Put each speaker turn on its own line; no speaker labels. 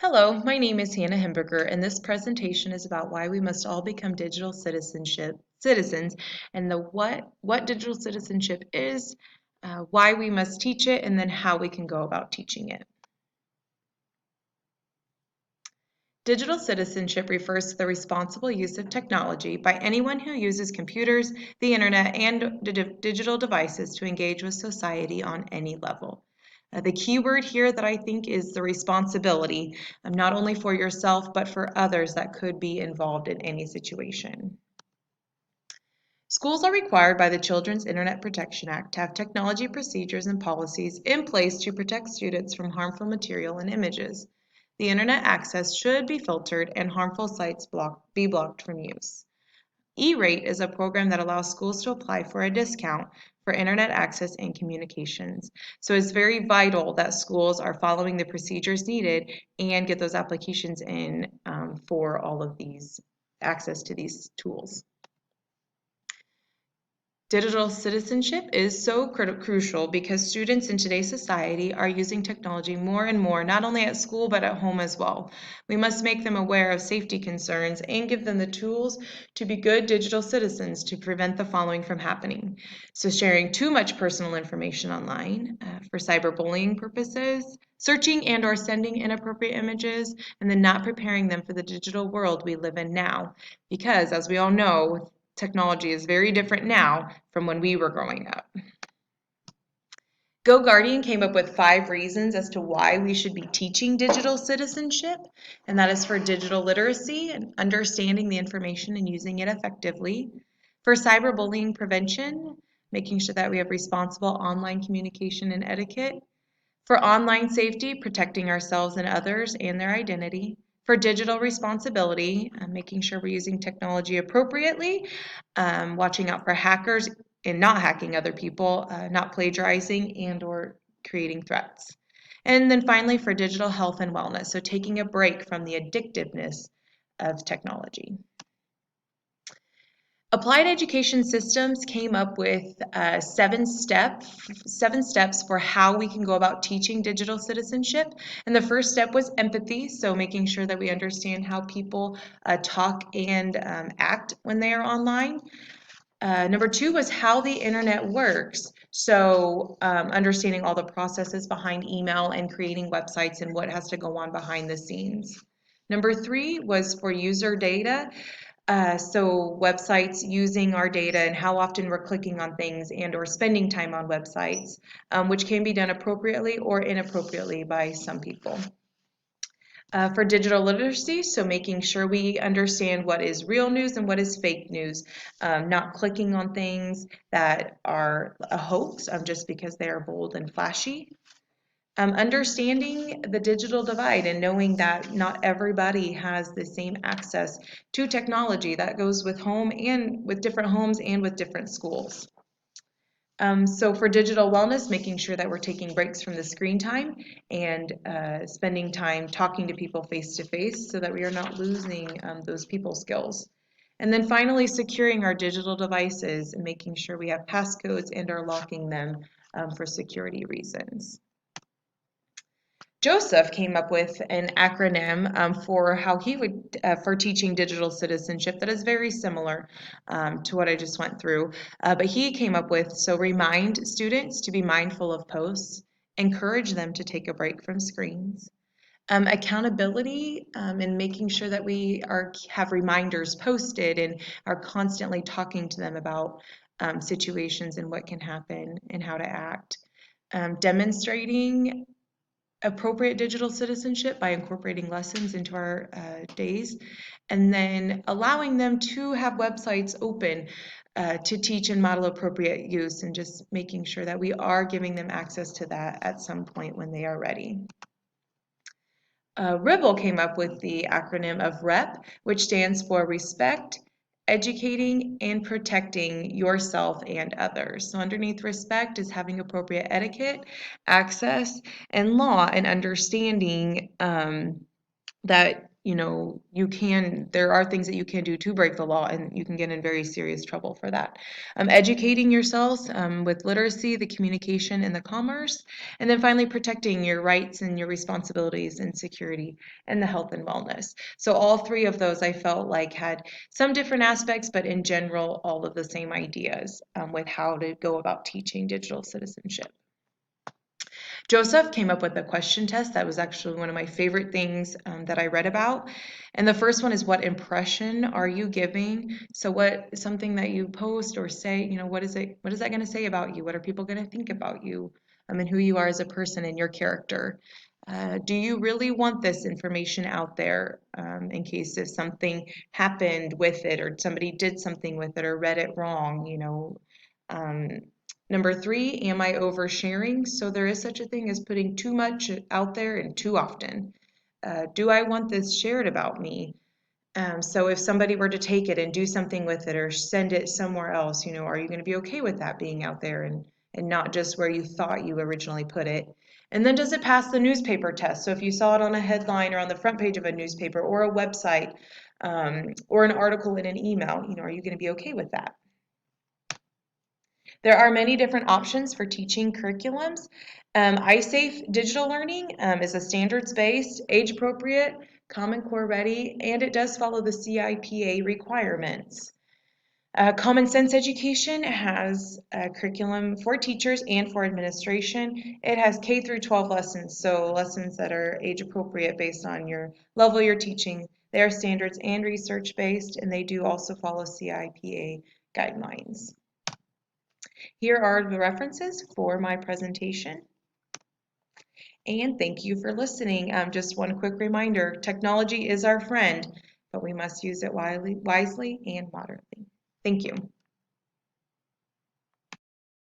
Hello, my name is Hannah Hemberger, and this presentation is about why we must all become digital citizens, and what digital citizenship is, why we must teach it, and then how we can go about teaching it. Digital citizenship refers to the responsible use of technology by anyone who uses computers, the internet, and digital devices to engage with society on any level. The key word here that I think is the responsibility, not only for yourself, but for others that could be involved in any situation. Schools are required by the Children's Internet Protection Act to have technology procedures and policies in place to protect students from harmful material and images. The internet access should be filtered and harmful sites be blocked from use. E-rate is a program that allows schools to apply for a discount for internet access and communications. So it's very vital that schools are following the procedures needed and get those applications in for all of these access to these tools. Digital citizenship is so crucial because students in today's society are using technology more and more, not only at school but at home as well. We must make them aware of safety concerns and give them the tools to be good digital citizens to prevent the following from happening. So sharing too much personal information online for cyberbullying purposes, searching and or sending inappropriate images, and then not preparing them for the digital world we live in now. Because as we all know, technology is very different now from when we were growing up. GoGuardian came up with 5 reasons as to why we should be teaching digital citizenship, and that is for digital literacy and understanding the information and using it effectively, for cyberbullying prevention, making sure that we have responsible online communication and etiquette, for online safety, protecting ourselves and others and their identity, for digital responsibility, making sure we're using technology appropriately, watching out for hackers and not hacking other people, not plagiarizing and or creating threats. And then finally for digital health and wellness, so taking a break from the addictiveness of technology. Applied education systems came up with 7 steps for how we can go about teaching digital citizenship. And the first step was empathy, so making sure that we understand how people talk and act when they are online. Number 2 was how the internet works. So understanding all the processes behind email and creating websites and what has to go on behind the scenes. Number 3 was for user data. So websites using our data and how often we're clicking on things and or spending time on websites, which can be done appropriately or inappropriately by some people. For digital literacy, so making sure we understand what is real news and what is fake news, not clicking on things that are a hoax just because they are bold and flashy. Understanding the digital divide and knowing that not everybody has the same access to technology. That goes with home and with different homes and with different schools. So for digital wellness, making sure that we're taking breaks from the screen time and spending time talking to people face to face so that we are not losing those people skills. And then finally, securing our digital devices and making sure we have passcodes and are locking them for security reasons. Joseph came up with an acronym for how he would, for teaching digital citizenship that is very similar to what I just went through. But he came up with, so remind students to be mindful of posts, encourage them to take a break from screens, accountability and making sure that we have reminders posted and are constantly talking to them about situations and what can happen and how to act. Demonstrating appropriate digital citizenship by incorporating lessons into our days, and then allowing them to have websites open to teach and model appropriate use, and just making sure that we are giving them access to that at some point when they are ready. Ribble came up with the acronym of REP, which stands for respect, educating, and protecting yourself and others. So underneath respect is having appropriate etiquette, access, and law, and understanding that there are things that you can do to break the law, and you can get in very serious trouble for that. Educating yourselves with literacy, the communication, and the commerce, and then finally protecting your rights and your responsibilities and security and the health and wellness. So all three of those I felt like had some different aspects, but in general, all of the same ideas with how to go about teaching digital citizenship. Joseph came up with a question test that was actually one of my favorite things that I read about. And the first one is, what impression are you giving? So what something that you post or say, what is that going to say about you? What are people going to think about you and who you are as a person and your character? Do you really want this information out there in case if something happened with it or somebody did something with it or read it wrong, Um, Number three, am I oversharing? So there is such a thing as putting too much out there and too often. Do I want this shared about me? So if somebody were to take it and do something with it or send it somewhere else, are you going to be okay with that being out there and not just where you thought you originally put it? And then does it pass the newspaper test? So if you saw it on a headline or on the front page of a newspaper or a website or an article in an email, are you going to be okay with that? There are many different options for teaching curriculums. iSafe Digital Learning is a standards-based, age-appropriate, Common Core ready, and it does follow the CIPA requirements. Common Sense Education has a curriculum for teachers and for administration. It has K through 12 lessons, so lessons that are age appropriate based on your level you're teaching. They are standards and research based, and they do also follow CIPA guidelines. Here are the references for my presentation. And thank you for listening. Just one quick reminder, technology is our friend, but we must use it wisely and moderately. Thank you.